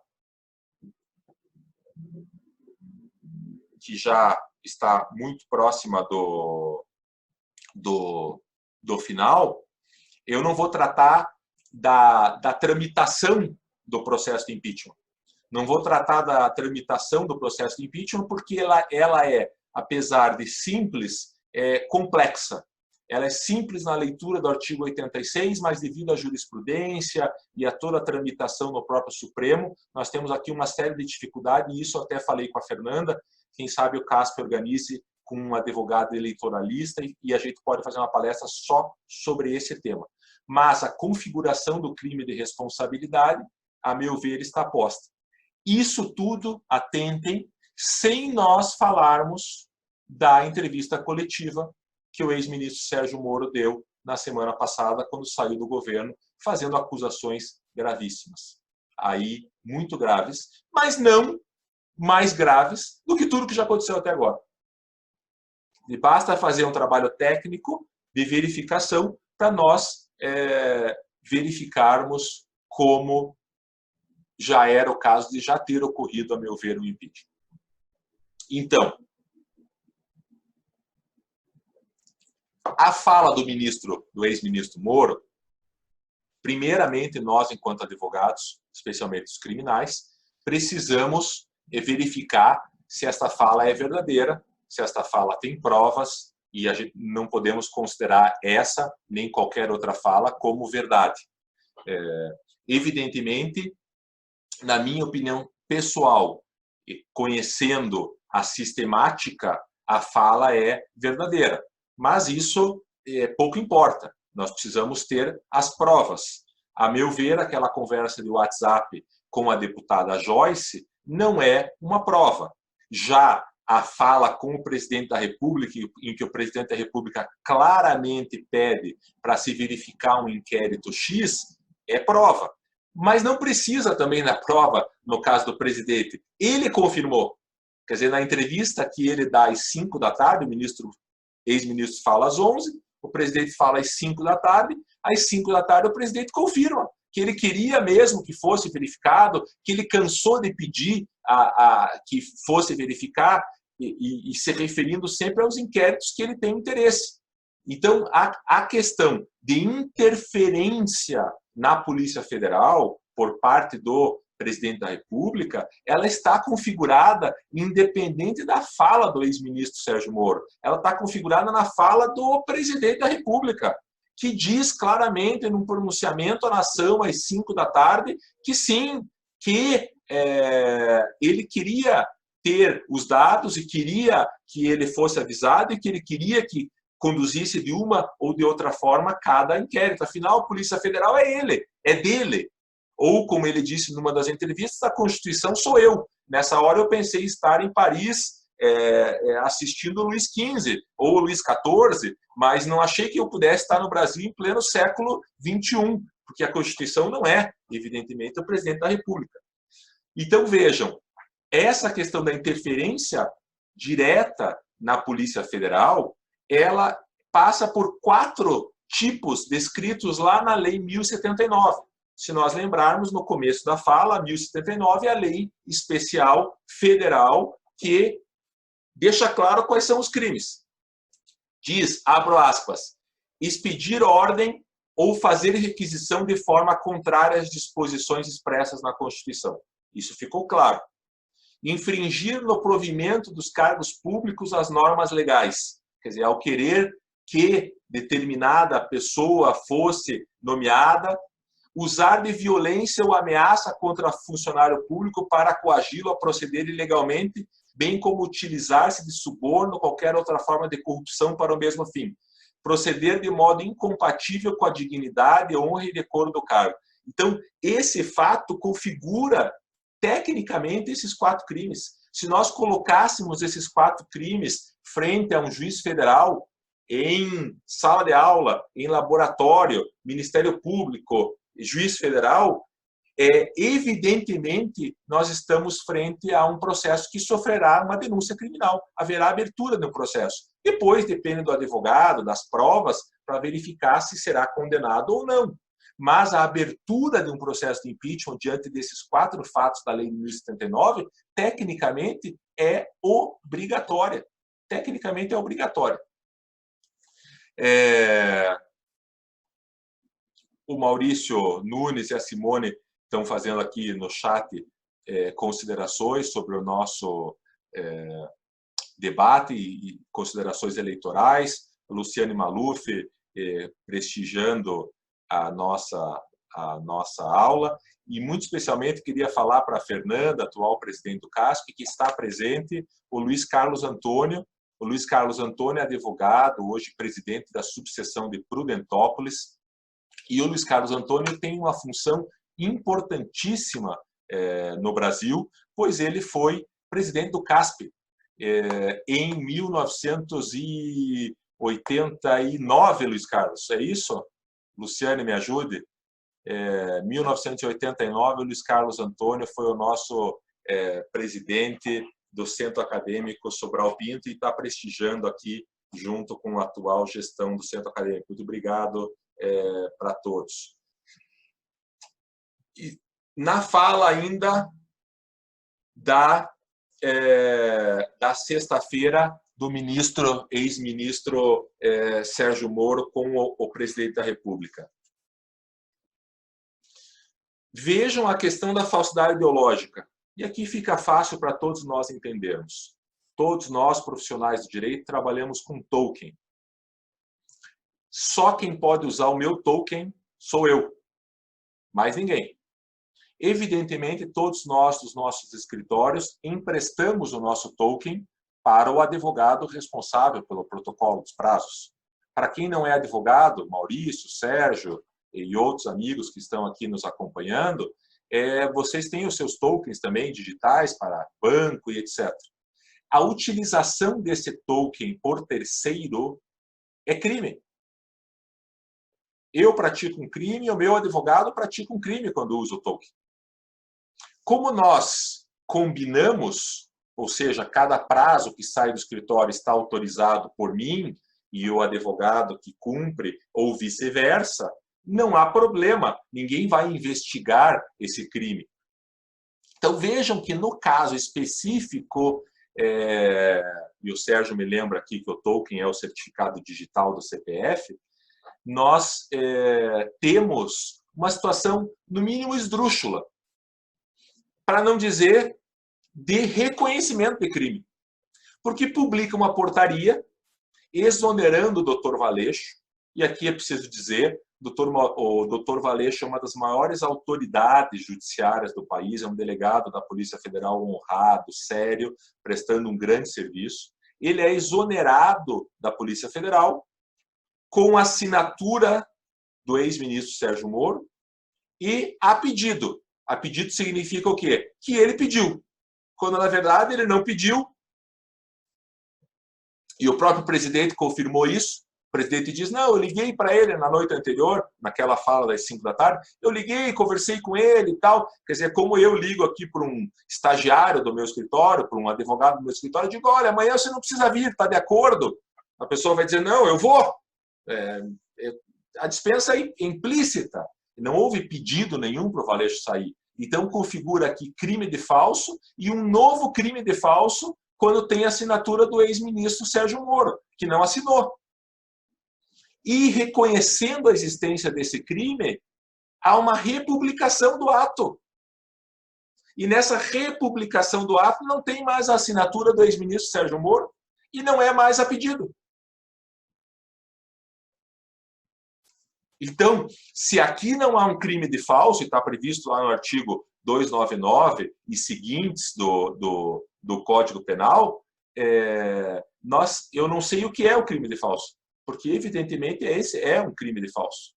que já está muito próxima do final, eu não vou tratar da tramitação do processo de impeachment. Não vou tratar da tramitação do processo de impeachment porque ela é, apesar de simples, complexa. Ela é simples na leitura do artigo 86, mas devido à jurisprudência e a toda a tramitação no próprio Supremo, nós temos aqui uma série de dificuldades, e isso até falei com a Fernanda, quem sabe o CASP organize com um advogado eleitoralista e a gente pode fazer uma palestra só sobre esse tema. Mas a configuração do crime de responsabilidade, a meu ver, está posta. Isso tudo, atentem, sem nós falarmos da entrevista coletiva que o ex-ministro Sérgio Moro deu na semana passada, quando saiu do governo, fazendo acusações gravíssimas. Aí, muito graves, mas não mais graves do que tudo que já aconteceu até agora. E basta fazer um trabalho técnico de verificação para nós verificarmos como já era o caso de já ter ocorrido, a meu ver, um impeachment. Então, a fala do ex-ministro Moro, primeiramente, nós, enquanto advogados, especialmente os criminais, precisamos verificar se esta fala é verdadeira, se esta fala tem provas, e a gente não podemos considerar essa, nem qualquer outra fala, como verdade. Evidentemente, na minha opinião pessoal, conhecendo a sistemática, a fala é verdadeira. Mas isso pouco importa. Nós precisamos ter as provas. A meu ver, aquela conversa de WhatsApp com a deputada Joyce não é uma prova. Já a fala com o presidente da República, em que o presidente da República claramente pede para se verificar um inquérito X, é prova. Mas não precisa também da prova no caso do presidente. Ele confirmou. Quer dizer, na entrevista que ele dá às 5 da tarde, o ex-ministro fala às 11, o presidente fala às 5 da tarde, às 5 da tarde o presidente confirma que ele queria mesmo que fosse verificado, que ele cansou de pedir que fosse verificar e se referindo sempre aos inquéritos que ele tem interesse. Então, a questão de interferência na Polícia Federal por parte do presidente da República, ela está configurada independente da fala do ex-ministro Sérgio Moro. Ela está configurada na fala do presidente da República, que diz claramente, num pronunciamento à nação às 5 da tarde, que sim, que ele queria ter os dados e queria que ele fosse avisado e que ele queria que conduzisse de uma ou de outra forma cada inquérito. Afinal, a Polícia Federal é ele, é dele. Ou, como ele disse numa das entrevistas, a Constituição sou eu. Nessa hora eu pensei em estar em Paris assistindo o Luís XV ou o Luís XIV, mas não achei que eu pudesse estar no Brasil em pleno século XXI, porque a Constituição não é, evidentemente, o presidente da República. Então, vejam, essa questão da interferência direta na Polícia Federal, ela passa por 4 tipos descritos lá na Lei 1079. Se nós lembrarmos, no começo da fala, 1079 é a lei especial federal que deixa claro quais são os crimes. Diz, abro aspas, expedir ordem ou fazer requisição de forma contrária às disposições expressas na Constituição. Isso ficou claro. Infringir no provimento dos cargos públicos as normas legais. Quer dizer, ao querer que determinada pessoa fosse nomeada, usar de violência ou ameaça contra funcionário público para coagi-lo a proceder ilegalmente, bem como utilizar-se de suborno ou qualquer outra forma de corrupção para o mesmo fim. Proceder de modo incompatível com a dignidade, honra e decoro do cargo. Então, esse fato configura tecnicamente esses 4 crimes. Se nós colocássemos esses 4 crimes frente a um juiz federal, em sala de aula, em laboratório, Ministério Público, juiz federal, evidentemente nós estamos frente a um processo que sofrerá uma denúncia criminal. Haverá abertura de um processo. Depois, depende do advogado, das provas, para verificar se será condenado ou não. Mas a abertura de um processo de impeachment diante desses 4 fatos da Lei de 1079, tecnicamente, é obrigatória. Tecnicamente é obrigatória. O Maurício Nunes e a Simone estão fazendo aqui no chat considerações sobre o nosso debate e considerações eleitorais. O Luciane Maluf prestigiando a nossa aula. E, muito especialmente, queria falar para a Fernanda, atual presidente do CASP, que está presente, o Luiz Carlos Antônio. O Luiz Carlos Antônio é advogado, hoje presidente da subseção de Prudentópolis. E o Luiz Carlos Antônio tem uma função importantíssima no Brasil, pois ele foi presidente do CASP em 1989, Luiz Carlos. É isso? Luciane, me ajude. 1989, o Luiz Carlos Antônio foi o nosso presidente do Centro Acadêmico Sobral Pinto e está prestigiando aqui, junto com a atual gestão do Centro Acadêmico. Muito obrigado para todos. E na fala ainda da sexta-feira do ex-ministro Sérgio Moro com o presidente da República. Vejam a questão da falsidade ideológica. E aqui fica fácil para todos nós entendermos. Todos nós, profissionais do direito, trabalhamos com token. Só quem pode usar o meu token sou eu. Mais ninguém. Evidentemente, todos nós, dos nossos escritórios, emprestamos o nosso token para o advogado responsável pelo protocolo dos prazos. Para quem não é advogado, Maurício, Sérgio e outros amigos que estão aqui nos acompanhando, vocês têm os seus tokens também digitais para banco e etc. A utilização desse token por terceiro é crime. Eu pratico um crime, o meu advogado pratica um crime quando usa o token. Como nós combinamos, ou seja, cada prazo que sai do escritório está autorizado por mim e o advogado que cumpre, ou vice-versa, não há problema, ninguém vai investigar esse crime. Então vejam que no caso específico, e o Sérgio me lembra aqui que o token é o certificado digital do CPF, nós temos uma situação, no mínimo, esdrúxula, para não dizer de reconhecimento de crime. Porque publica uma portaria exonerando o Dr. Valeixo, e aqui é preciso dizer, o Dr. Valeixo é uma das maiores autoridades judiciárias do país, é um delegado da Polícia Federal honrado, sério, prestando um grande serviço. Ele é exonerado da Polícia Federal com a assinatura do ex-ministro Sérgio Moro e a pedido. A pedido significa o quê? Que ele pediu, quando na verdade ele não pediu. E o próprio presidente confirmou isso. O presidente diz, não, eu liguei para ele na noite anterior, naquela fala das 5 da tarde, eu liguei, conversei com ele e tal. Quer dizer, como eu ligo aqui para um estagiário do meu escritório, para um advogado do meu escritório, eu digo, olha, amanhã você não precisa vir, está de acordo? A pessoa vai dizer, não, eu vou. A dispensa é implícita. Não houve pedido nenhum para o Valeixo sair. Então, configura aqui crime de falso e um novo crime de falso quando tem a assinatura do ex-ministro Sérgio Moro, que não assinou. E, reconhecendo a existência desse crime, há uma republicação do ato. E nessa republicação do ato não tem mais a assinatura do ex-ministro Sérgio Moro e não é mais a pedido. Então, se aqui não há um crime de falso, e está previsto lá no artigo 299 e seguintes do Código Penal, eu não sei o que é o crime de falso, porque, evidentemente, esse é um crime de falso.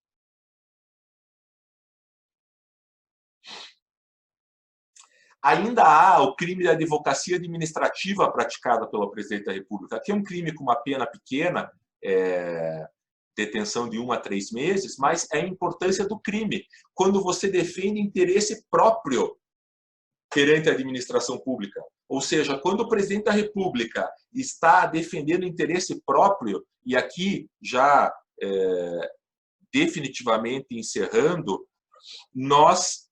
Ainda há o crime de advocacia administrativa praticada pelo presidente da República. Aqui é um crime com uma pena pequena, detenção de 1 a 3 meses, mas é a importância do crime. Quando você defende interesse próprio perante a administração pública. Ou seja, quando o presidente da República está defendendo interesse próprio, e aqui já definitivamente encerrando, nós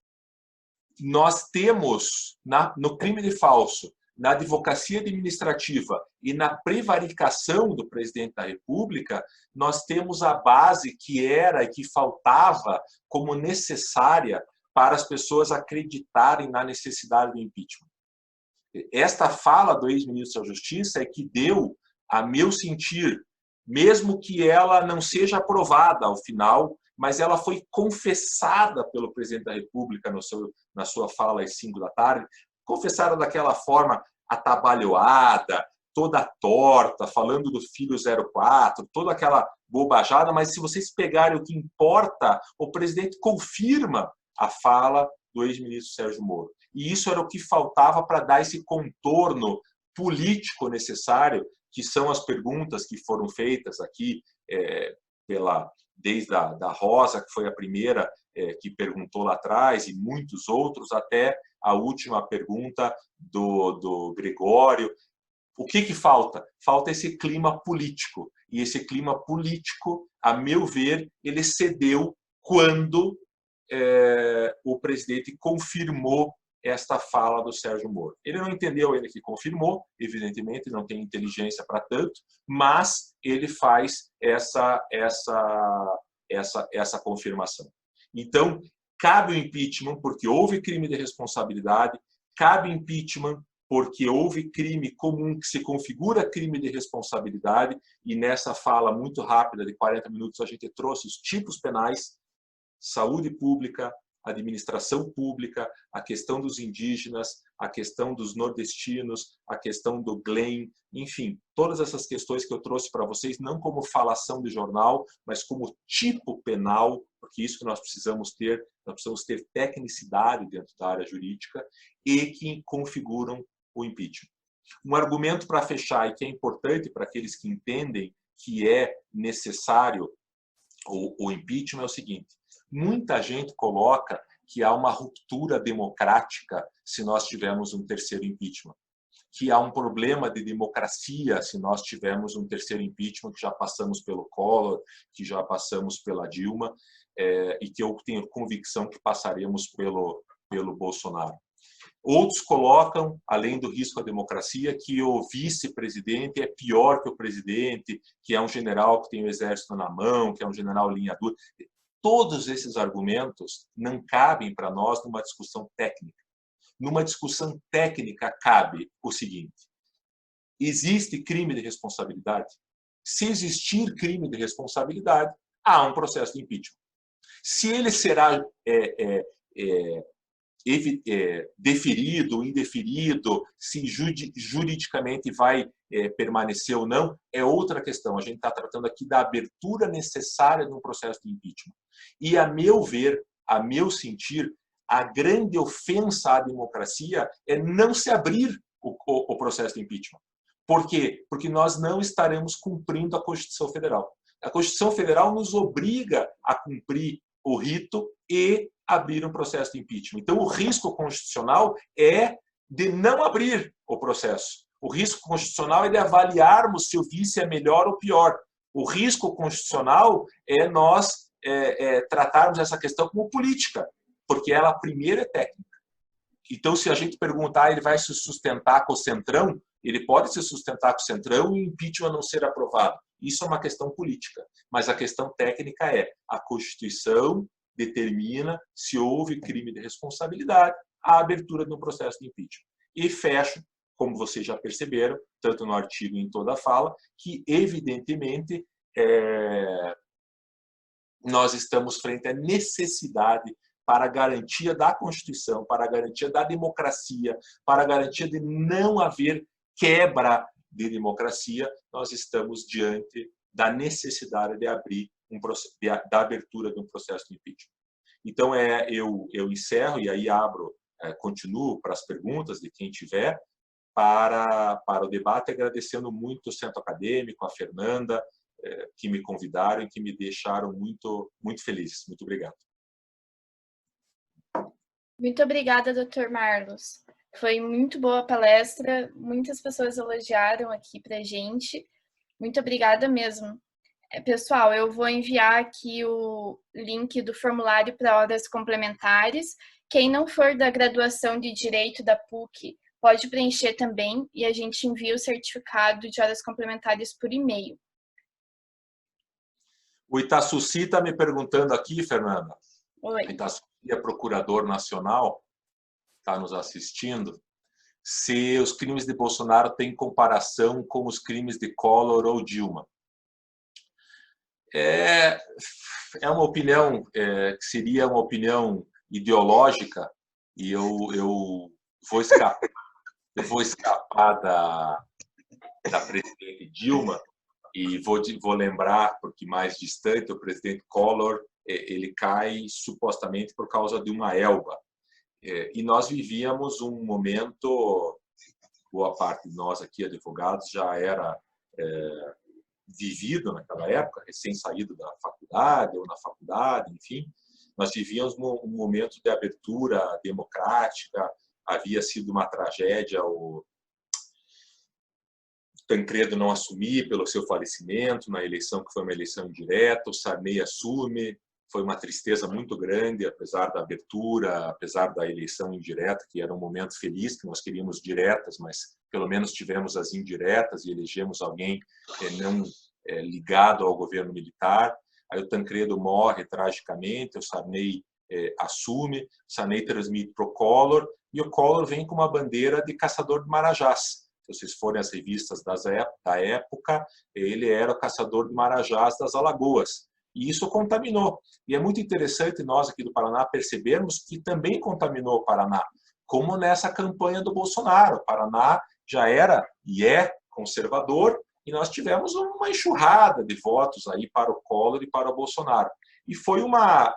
temos no crime de falso, na advocacia administrativa e na prevaricação do presidente da República, nós temos a base que era e que faltava como necessária para as pessoas acreditarem na necessidade do impeachment. Esta fala do ex-ministro da Justiça é que deu, a meu sentir, mesmo que ela não seja aprovada ao final, mas ela foi confessada pelo presidente da República na sua fala às 5 da tarde, confessada daquela forma atabalhoada, toda torta, falando do filho 04, toda aquela bobajada, mas se vocês pegarem o que importa, o presidente confirma a fala do ex-ministro Sérgio Moro. E isso era o que faltava para dar esse contorno político necessário, que são as perguntas que foram feitas aqui desde a Rosa, que foi a primeira que perguntou lá atrás, e muitos outros, até a última pergunta do Gregório. O que falta? Falta esse clima político. E esse clima político, a meu ver, ele cedeu quando o presidente confirmou esta fala do Sérgio Moro. Ele não entendeu ainda que confirmou, evidentemente, não tem inteligência para tanto, mas ele faz essa confirmação. Então, cabe o impeachment porque houve crime de responsabilidade, cabe impeachment porque houve crime comum que se configura crime de responsabilidade, e nessa fala muito rápida de 40 minutos a gente trouxe os tipos penais: saúde pública, administração pública, a questão dos indígenas, a questão dos nordestinos, a questão do Glenn, enfim, todas essas questões que eu trouxe para vocês, não como falação de jornal, mas como tipo penal, porque isso que nós precisamos ter tecnicidade dentro da área jurídica, e que configuram o impeachment. Um argumento para fechar, e que é importante para aqueles que entendem que é necessário o impeachment, é o seguinte: muita gente coloca que há uma ruptura democrática se nós tivermos um terceiro impeachment, que há um problema de democracia se nós tivermos um terceiro impeachment, que já passamos pelo Collor, que já passamos pela Dilma, e que eu tenho convicção que passaremos pelo Bolsonaro. Outros colocam, além do risco à democracia, que o vice-presidente é pior que o presidente, que é um general que tem o exército na mão, que é um general linha dura. Todos esses argumentos não cabem para nós numa discussão técnica. Numa discussão técnica cabe o seguinte: existe crime de responsabilidade? Se existir crime de responsabilidade, há um processo de impeachment. Se ele será deferido, indeferido, se juridicamente vai permanecer ou não, é outra questão. A gente está tratando aqui da abertura necessária de um processo de impeachment. E, a meu ver, a meu sentir, a grande ofensa à democracia é não se abrir o processo de impeachment. Por quê? Porque nós não estaremos cumprindo a Constituição Federal. A Constituição Federal nos obriga a cumprir o rito e abrir um processo de impeachment. Então, o risco constitucional é de não abrir o processo. O risco constitucional é de avaliarmos se o vice é melhor ou pior. O risco constitucional é nós tratarmos essa questão como política, porque ela primeiro é técnica. Então, se a gente perguntar, ele vai se sustentar com o Centrão, ele pode se sustentar com o Centrão e o impeachment não ser aprovado. Isso é uma questão política. Mas a questão técnica é: a Constituição determina, se houve crime de responsabilidade, a abertura de um processo de impeachment. E fecho, como vocês já perceberam, tanto no artigo e em toda a fala, que, evidentemente, nós estamos frente à necessidade para a garantia da Constituição, para a garantia da democracia, para a garantia de não haver quebra de democracia, nós estamos diante da necessidade de abrir da abertura de um processo de impeachment. Então, eu encerro e aí continuo para as perguntas de quem tiver, para o debate, agradecendo muito o Centro Acadêmico, a Fernanda, que me convidaram e que me deixaram muito, muito feliz. Muito obrigado. Muito obrigada, Dr. Marlos. Foi muito boa a palestra, muitas pessoas elogiaram aqui para a gente. Muito obrigada mesmo. Pessoal, eu vou enviar aqui o link do formulário para horas complementares. Quem não for da graduação de Direito da PUC, pode preencher também e a gente envia o certificado de horas complementares por e-mail. O Itaçuci está me perguntando aqui, Fernanda. Oi. O Itaçuci é procurador nacional, está nos assistindo, se os crimes de Bolsonaro têm comparação com os crimes de Collor ou Dilma. É uma opinião que seria uma opinião ideológica, e eu vou escapar da presidente Dilma e vou lembrar, porque mais distante, o presidente Collor, ele cai supostamente por causa de uma elba. E nós vivíamos um momento, boa parte de nós aqui, advogados, já era vivido naquela época, recém-saído da faculdade ou na faculdade, enfim, nós vivíamos um momento de abertura democrática, havia sido uma tragédia o Tancredo não assumir pelo seu falecimento na eleição, que foi uma eleição indireta, o Sarney assume, foi uma tristeza muito grande, apesar da abertura, apesar da eleição indireta, que era um momento feliz, que nós queríamos diretas, mas pelo menos tivemos as indiretas e elegemos alguém não ligado ao governo militar. Aí o Tancredo morre tragicamente, o Sarney assume, o Sarney transmite para o Collor, e o Collor vem com uma bandeira de caçador de marajás. Se vocês forem às revistas da época, ele era o caçador de marajás das Alagoas. E isso contaminou. E é muito interessante nós aqui do Paraná percebermos que também contaminou o Paraná, como nessa campanha do Bolsonaro. O Paraná já era e é conservador, e nós tivemos uma enxurrada de votos aí para o Collor e para o Bolsonaro. E foi uma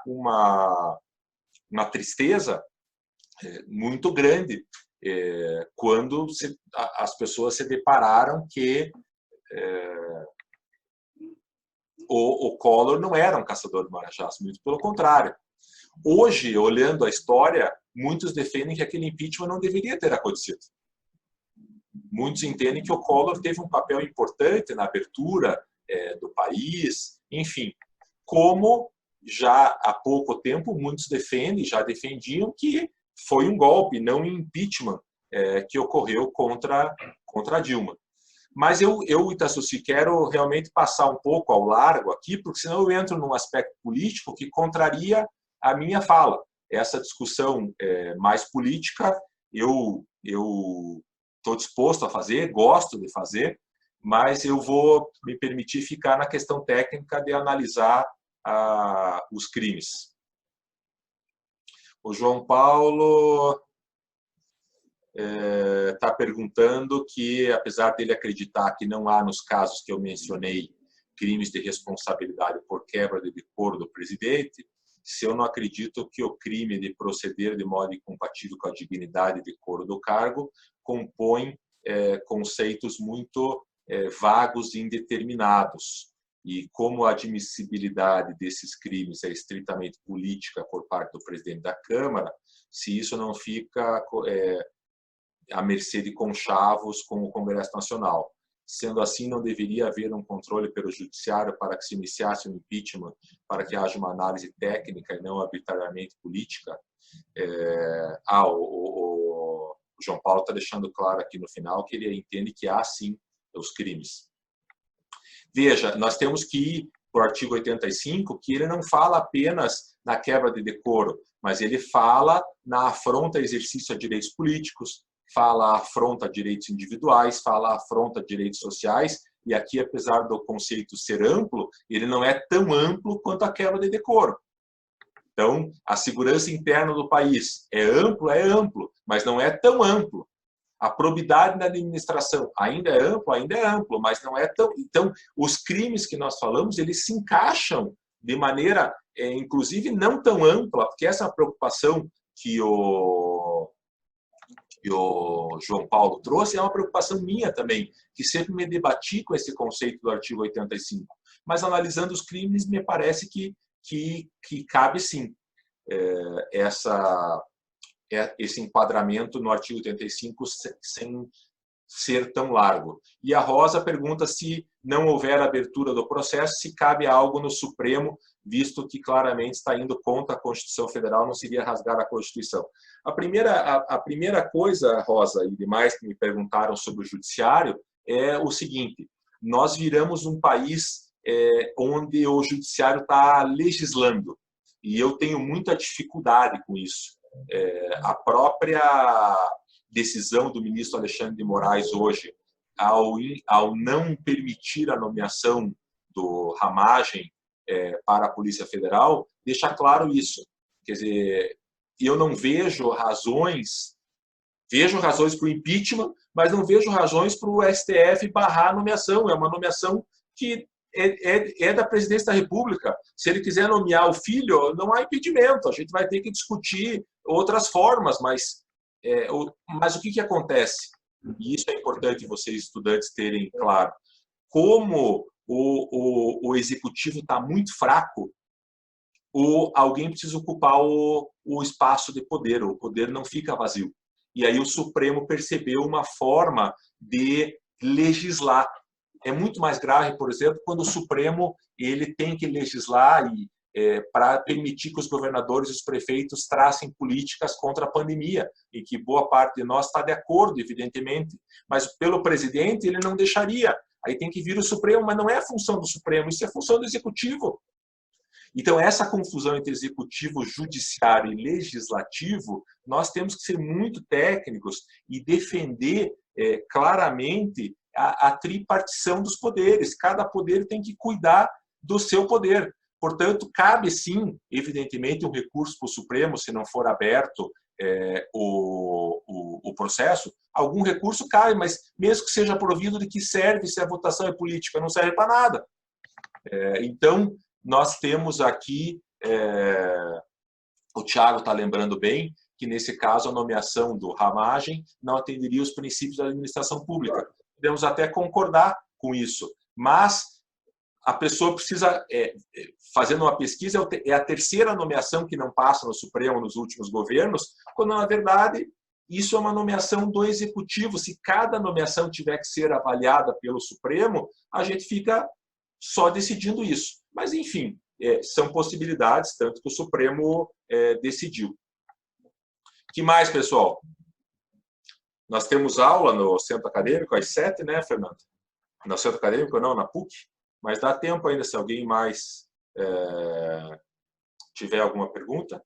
tristeza muito grande quando as pessoas se depararam que o Collor não era um caçador de marajás, muito pelo contrário. Hoje, olhando a história, muitos defendem que aquele impeachment não deveria ter acontecido. Muitos entendem que o Collor teve um papel importante na abertura do país, enfim, como já há pouco tempo muitos defendem, já defendiam que foi um golpe, não um impeachment que ocorreu contra Dilma. Mas eu, Itaçuci, quero realmente passar um pouco ao largo aqui, porque senão eu entro num aspecto político que contraria a minha fala. Essa discussão mais política, eu estou disposto a fazer, gosto de fazer, mas eu vou me permitir ficar na questão técnica de analisar os crimes. O João Paulo está perguntando que, apesar dele acreditar que não há, nos casos que eu mencionei, crimes de responsabilidade por quebra de decoro do presidente, se eu não acredito que o crime de proceder de modo incompatível com a dignidade e decoro do cargo compõe conceitos muito vagos e indeterminados. E como a admissibilidade desses crimes é estritamente política por parte do presidente da Câmara, se isso não fica à mercê de conchavos com o Congresso Nacional. Sendo assim, não deveria haver um controle pelo Judiciário para que se iniciasse um impeachment, para que haja uma análise técnica e não arbitrariamente política? O João Paulo está deixando claro aqui no final que ele entende que há, sim, os crimes. Veja, nós temos que ir para o artigo 85, que ele não fala apenas na quebra de decoro, mas ele fala na afronta a exercício a direitos políticos, fala afronta a direitos individuais, fala afronta a direitos sociais, e aqui, apesar do conceito ser amplo, ele não é tão amplo quanto a quebra de decoro. Então, a segurança interna do país é amplo, mas não é tão amplo. A probidade na administração ainda é amplo, mas não é tão... Então, os crimes que nós falamos, eles se encaixam de maneira, inclusive, não tão ampla, porque essa é uma preocupação que o o João Paulo trouxe, é uma preocupação minha também, que sempre me debati com esse conceito do artigo 85. Mas, analisando os crimes, me parece que cabe, sim, esse enquadramento no artigo 85 sem ser tão largo. E a Rosa pergunta se não houver abertura do processo, se cabe algo no Supremo, visto que claramente está indo contra a Constituição Federal, não seria rasgar a Constituição. A primeira coisa, Rosa, e demais que me perguntaram sobre o Judiciário, é o seguinte: nós viramos um país onde o Judiciário está legislando, e eu tenho muita dificuldade com isso. A própria decisão do ministro Alexandre de Moraes hoje, ao não permitir a nomeação do Ramagem para a Polícia Federal, deixa claro isso. Quer dizer, eu não vejo razões para o impeachment, mas não vejo razões para o STF barrar a nomeação. É uma nomeação que é da presidência da República. Se ele quiser nomear o filho, não há impedimento. A gente vai ter que discutir outras formas, mas o que acontece? E isso é importante vocês, estudantes, terem claro. Como o executivo está muito fraco, alguém precisa ocupar o espaço de poder. O poder não fica vazio. E aí o Supremo percebeu uma forma de legislar. É muito mais grave, por exemplo, quando o Supremo ele tem que legislar para permitir que os governadores e os prefeitos tracem políticas contra a pandemia, e que boa parte de nós está de acordo, evidentemente, mas pelo presidente ele não deixaria. Aí tem que vir o Supremo, mas não é a função do Supremo, isso é a função do Executivo. Então, essa confusão entre executivo, judiciário e legislativo, nós temos que ser muito técnicos e defender claramente a tripartição dos poderes. Cada poder tem que cuidar do seu poder. Portanto, cabe sim, evidentemente, um recurso para o Supremo, se não for aberto o processo. Algum recurso cabe, mas mesmo que seja provido, de que serve se a votação é política? Não serve para nada. Então, nós temos aqui, o Thiago está lembrando bem, que nesse caso a nomeação do Ramagem não atenderia os princípios da administração pública. Podemos até concordar com isso, mas a pessoa precisa, fazendo uma pesquisa, é a terceira nomeação que não passa no Supremo nos últimos governos, quando, na verdade, isso é uma nomeação do Executivo. Se cada nomeação tiver que ser avaliada pelo Supremo, a gente fica só decidindo isso. Mas, enfim, são possibilidades, tanto que o Supremo decidiu. O que mais, pessoal? Nós temos aula no Centro Acadêmico às 7, né, Fernando? No Centro Acadêmico, não, na PUC. Mas dá tempo ainda, se alguém mais tiver alguma pergunta.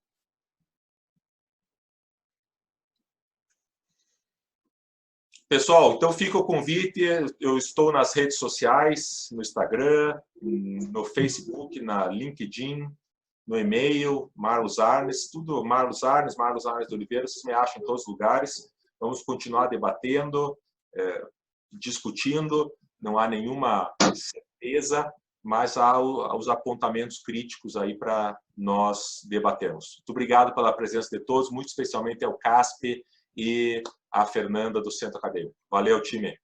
Pessoal, então fica o convite. Eu estou nas redes sociais, no Instagram, no Facebook, na LinkedIn, no e-mail, Marlos Arnes, tudo Marlos Arnes de Oliveira, vocês me acham em todos os lugares. Vamos continuar debatendo, discutindo, não há nenhuma certeza, mas há os apontamentos críticos aí para nós debatermos. Muito obrigado pela presença de todos, muito especialmente ao CASP e a Fernanda do Centro Acadêmico. Valeu, time!